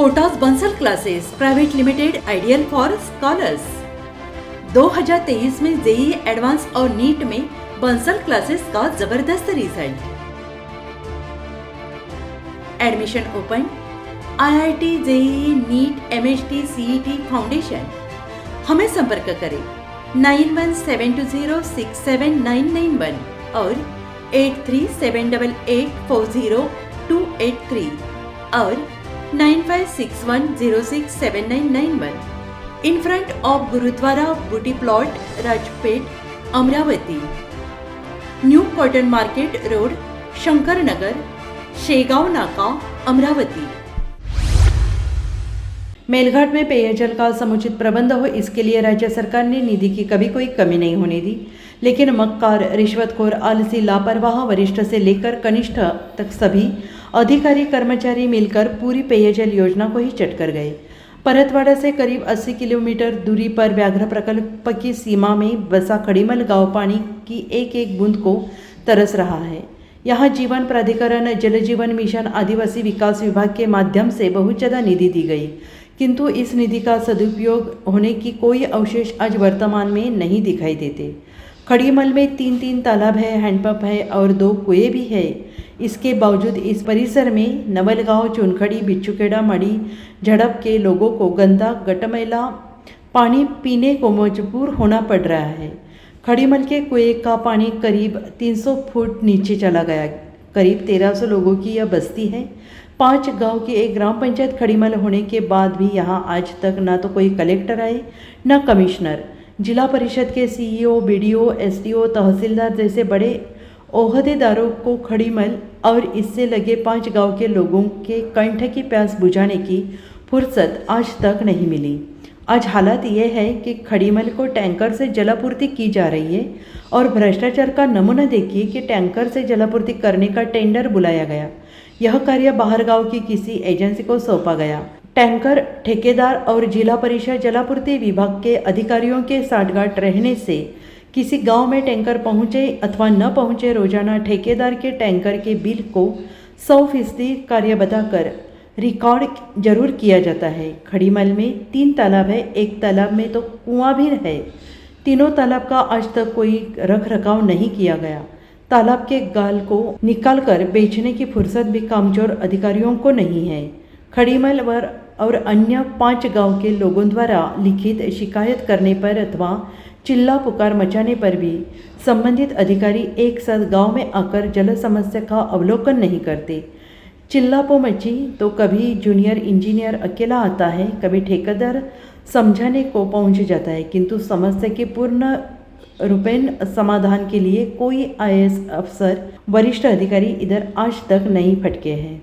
Quotas Bansal classes private limited ideal for scholars. 2023 में JEE advance और NEET में Bansal classes का जबरदस्त result. Admission open. IIT, JEE, NEET, MHT, CET foundation. हमें संपर्क करें 9172067991 और 8378840283 और 9561067991 in front of gurdwara Buty plot, Rajapeth, Amravati. New cotton market road, Shankar Nagar, Shegaon Naka, Amravati. Melghat में पेयजल का समुचित प्रबंध हो, इसके लिए राज्य सरकार ने निधि की कभी कोई कमी नहीं होने दी, लेकिन मक्कार, रिश्वतखोर, आलसी, लापरवाह वरिष्ठ से लेकर कनिष्ठ तक सभी अधिकारी कर्मचारी मिलकर पूरी पेयजल योजना को ही चट कर गए। परतवाड़ा से करीब 80 किलोमीटर दूरी पर व्याघ्र प्रकल्प की सीमा में बसा खड़ीमल गांव पानी की एक एक बूंद को तरस रहा है। यहाँ जीवन प्राधिकरण, जल जीवन मिशन, आदिवासी विकास विभाग के माध्यम से बहुत ज़्यादा निधि दी गई, किंतु इस निधि का सदुपयोग होने की कोई अवशेष आज वर्तमान में नहीं दिखाई देते। खड़ीमल में 3 तालाब है, हैंडपंप है और 2 कुएं भी है। इसके बावजूद इस परिसर में नवलगांव, चुनखड़ी, बिच्छूखेड़ा, मड़ी, झड़प के लोगों को गंदा गटमैला पानी पीने को मजबूर होना पड़ रहा है। खड़ीमल के कुएं का पानी करीब 300 फुट नीचे चला गया। करीब 1300 लोगों की यह बस्ती है। 5 गांव की एक ग्राम पंचायत खड़ीमल होने के बाद भी यहाँ आज तक ना तो कोई कलेक्टर आए, न कमिश्नर। जिला परिषद के सीईओ, बीडीओ, एसडीओ, तहसीलदार जैसे बड़े ओहदेदारों को खड़ीमल और इससे लगे 5 गांव के लोगों के कंठ की प्यास बुझाने की फुर्सत आज तक नहीं मिली। आज हालात ये है कि खड़ीमल को टैंकर से जलापूर्ति की जा रही है और भ्रष्टाचार का नमूना देखिए कि टैंकर से जलापूर्ति करने का टेंडर बुलाया गया। यह कार्य बाहर गांव की किसी एजेंसी को सौंपा गया। टैंकर ठेकेदार और जिला परिषद जलापूर्ति विभाग के अधिकारियों के साठगांठ रहने से किसी गांव में टैंकर पहुंचे अथवा न पहुंचे, रोजाना ठेकेदार के टैंकर के बिल को 100% कार्य बताकर रिकॉर्ड जरूर किया जाता है। खड़ीमल में 3 तालाब है, एक तालाब में तो कुआं भी है। तीनों तालाब का आज तक कोई रख रखाव नहीं किया गया। तालाब के गाल को निकालकर बेचने की फुर्सत भी कामचोर अधिकारियों को नहीं है। खड़ीमल और अन्य 5 गांव के लोगों द्वारा लिखित शिकायत करने पर अथवा चिल्ला पुकार मचाने पर भी संबंधित अधिकारी एक साथ गांव में आकर जल समस्या का अवलोकन नहीं करते। चिल्लापो मची तो कभी जूनियर इंजीनियर अकेला आता है, कभी ठेकेदार समझाने को पहुंच जाता है, किंतु समस्या के पूर्ण रूपेण समाधान के लिए कोई आईएएस अफसर, वरिष्ठ अधिकारी इधर आज तक नहीं फटके हैं।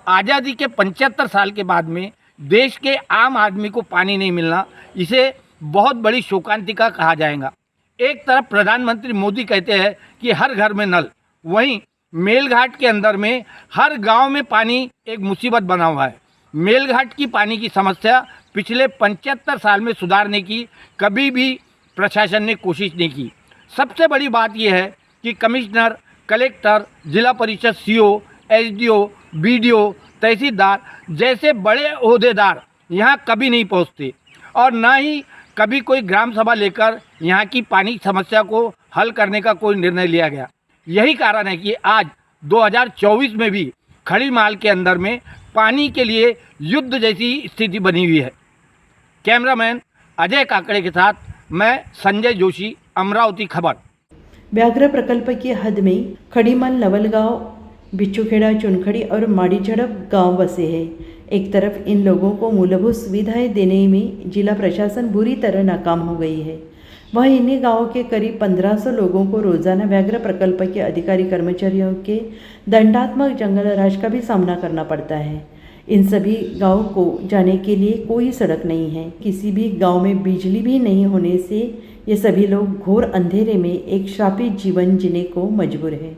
आज़ादी के 75 साल के बाद में देश के आम आदमी को पानी नहीं मिलना, इसे बहुत बड़ी शोकांतिका कहा जाएगा। एक तरफ प्रधानमंत्री मोदी कहते हैं कि हर घर में नल, वहीं मेलघाट के अंदर में हर गांव में पानी एक मुसीबत बना हुआ है। मेलघाट की पानी की समस्या पिछले 75 साल में सुधारने की कभी भी प्रशासन ने कोशिश नहीं की। सबसे बड़ी बात यह है कि कमिश्नर, कलेक्टर, जिला परिषद सीओ, एसडीओ, बीडीओ, तहसीलदार जैसे बड़े ओहदेदार यहाँ कभी नहीं पहुँचते और ना ही कभी कोई ग्राम सभा लेकर यहाँ की पानी समस्या को हल करने का कोई निर्णय लिया गया। यही कारण है कि आज 2024 में भी खड़ीमाल के अंदर में पानी के लिए युद्ध जैसी स्थिति बनी हुई है। कैमरामैन अजय काकड़े के साथ मैं संजय जोशी, अमरावती खबर। व्याघ्र प्रकल्प की हद में खड़ीमल, नवलगांव, बिच्छूखेड़ा, चुनखड़ी और माड़ी झड़प गांव बसे हैं। एक तरफ इन लोगों को मूलभूत सुविधाएं देने में जिला प्रशासन बुरी तरह नाकाम हो गई है, वह इन्हीं गांवों के करीब 1500 लोगों को रोजाना व्याघ्र प्रकल्प के अधिकारी कर्मचारियों के दंडात्मक जंगल राज का भी सामना करना पड़ता है। इन सभी गांवों को जाने के लिए कोई सड़क नहीं है। किसी भी गांव में बिजली भी नहीं होने से ये सभी लोग घोर अंधेरे में एक श्रापित जीवन जीने को मजबूर है।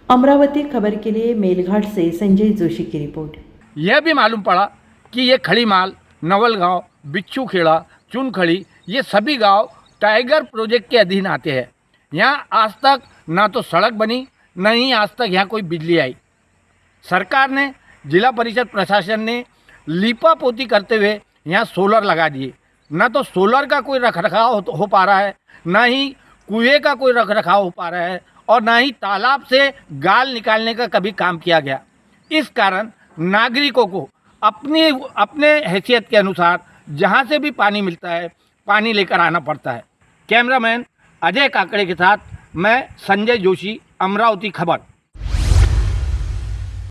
अमरावती खबर के लिए मेलघाट से संजय जोशी की रिपोर्ट। यह भी मालूम पड़ा कि ये खड़ीमाल, नवलगांव, बिच्छूखेड़ा, चुनखड़ी ये सभी गांव टाइगर प्रोजेक्ट के अधीन आते हैं। यहाँ आज तक ना तो सड़क बनी, न ही आज तक यहाँ कोई बिजली आई। सरकार ने, जिला परिषद प्रशासन ने लीपापोती करते हुए यहाँ सोलर लगा दिए। ना तो सोलर का कोई रखरखाव हो पा रहा है, ना ही कुएं का कोई रखरखाव हो पा रहा है, और ना ही तालाब से गाल निकालने का कभी काम किया गया। इस कारण नागरिकों को अपने हैसियत के अनुसार जहाँ से भी पानी मिलता है पानी लेकर आना पड़ता है। कैमरामैन अजय काकड़े के साथ मैं संजय जोशी, अमरावती खबर।